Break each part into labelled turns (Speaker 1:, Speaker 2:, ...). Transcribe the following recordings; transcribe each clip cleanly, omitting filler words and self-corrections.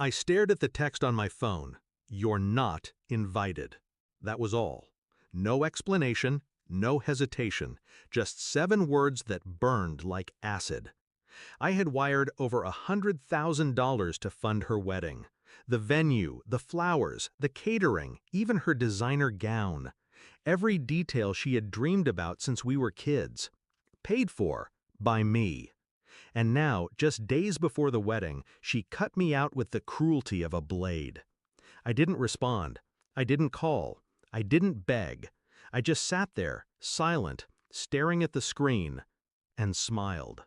Speaker 1: I stared at the text on my phone. "You're not invited." That was all. No explanation, no hesitation, just 7 words that burned like acid. I had wired over $100,000 to fund her wedding. The venue, the flowers, the catering, even her designer gown. Every detail she had dreamed about since we were kids. Paid for by me. And now, just days before the wedding, she cut me out with the cruelty of a blade. I didn't respond. I didn't call. I didn't beg. I just sat there, silent, staring at the screen, and smiled.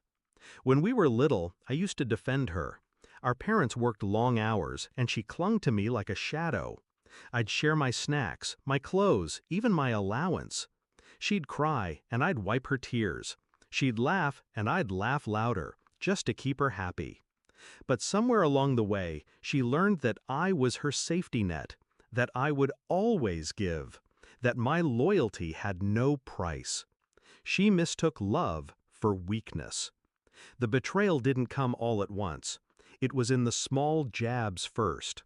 Speaker 1: When we were little, I used to defend her. Our parents worked long hours, and she clung to me like a shadow. I'd share my snacks, my clothes, even my allowance. She'd cry, and I'd wipe her tears. She'd laugh, and I'd laugh louder, just to keep her happy. But somewhere along the way, she learned that I was her safety net, that I would always give, that my loyalty had no price. She mistook love for weakness. The betrayal didn't come all at once. It was in the small jabs first.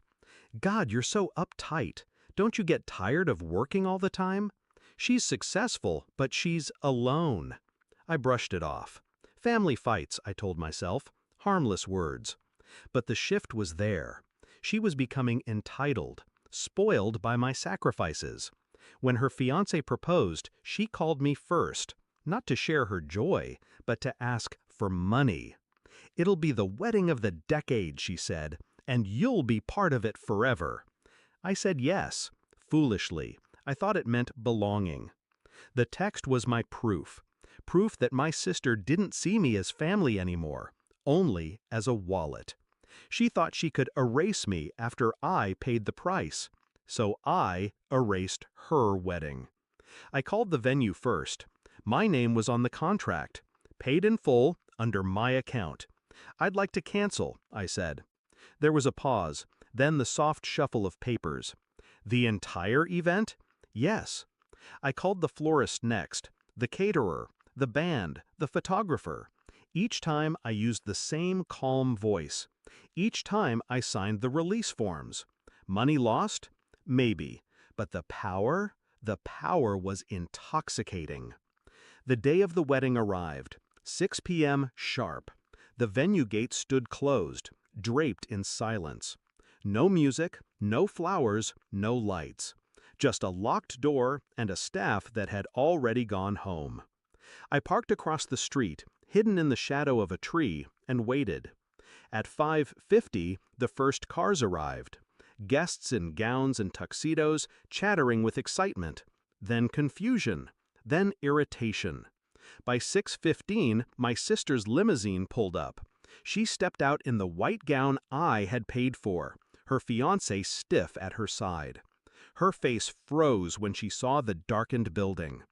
Speaker 1: "God, you're so uptight. Don't you get tired of working all the time? She's successful, but she's alone." I brushed it off. Family fights, I told myself. Harmless words. But the shift was there. She was becoming entitled, spoiled by my sacrifices. When her fiancé proposed, she called me first, not to share her joy, but to ask for money. "It'll be the wedding of the decade," she said, "and you'll be part of it forever." I said yes, foolishly. I thought it meant belonging. The text was my proof. Proof that my sister didn't see me as family anymore, only as a wallet. She thought she could erase me after I paid the price. So I erased her wedding. I called the venue first. My name was on the contract. Paid in full, under my account. "I'd like to cancel," I said. There was a pause, then the soft shuffle of papers. "The entire event?" "Yes." I called the florist next, the caterer, the band, the photographer. Each time I used the same calm voice. Each time I signed the release forms. Money lost? Maybe. But the power was intoxicating. The day of the wedding arrived. 6 p.m. sharp. The venue gate stood closed, draped in silence. No music, no flowers, no lights. Just a locked door and a staff that had already gone home. I parked across the street, hidden in the shadow of a tree, and waited. At 5:50, the first cars arrived. Guests in gowns and tuxedos, chattering with excitement. Then confusion. Then irritation. By 6:15, my sister's limousine pulled up. She stepped out in the white gown I had paid for, her fiancé stiff at her side. Her face froze when she saw the darkened building.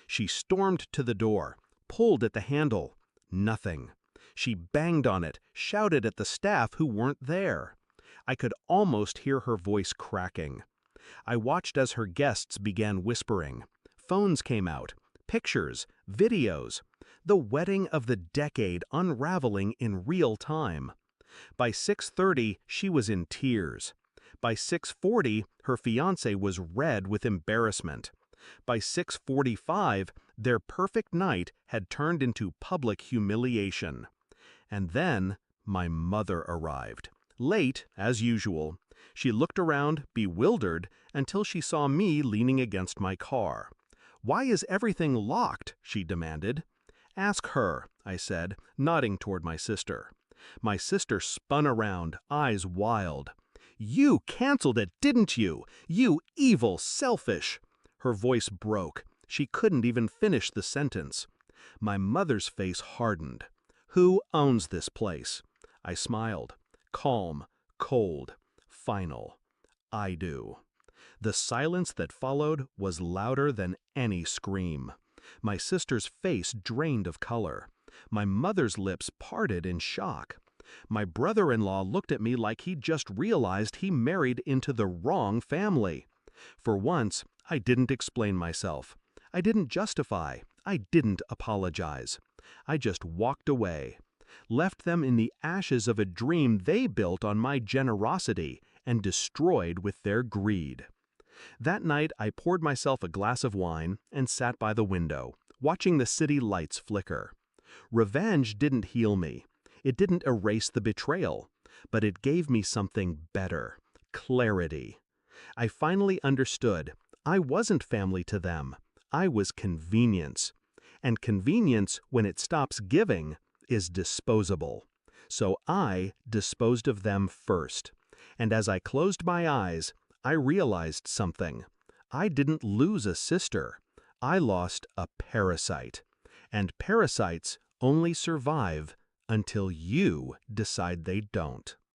Speaker 1: She stormed to the door, pulled at the handle. Nothing. She banged on it, shouted at the staff who weren't there. I could almost hear her voice cracking. I watched as her guests began whispering. Phones came out. Pictures, videos. The wedding of the decade unraveling in real time. By 6:30, she was in tears. By 6:40, her fiancé was red with embarrassment. By 6:45, their perfect night had turned into public humiliation. And then, my mother arrived. Late, as usual. She looked around, bewildered, until she saw me leaning against my car. "Why is everything locked?" she demanded. "Ask her," I said, nodding toward my sister. My sister spun around, eyes wild. "You canceled it, didn't you? You evil, selfish!" Her voice broke. She couldn't even finish the sentence. My mother's face hardened. "Who owns this place?" I smiled. Calm, cold, final. "I do." The silence that followed was louder than any scream. My sister's face drained of color. My mother's lips parted in shock. My brother-in-law looked at me like he'd just realized he married into the wrong family. For once, I didn't explain myself. I didn't justify. I didn't apologize. I just walked away.
Speaker 2: left them in the ashes of a dream they built on my generosity and destroyed with their greed. That night, I poured myself a glass of wine and sat by the window, watching the city lights flicker. Revenge didn't heal me. It didn't erase the betrayal, but it gave me something better: clarity. I finally understood I wasn't family to them. I was convenience. And convenience, when it stops giving, is disposable. So I disposed of them first. And as I closed my eyes, I realized something. I didn't lose a sister. I lost a parasite. And parasites only survive until you decide they don't.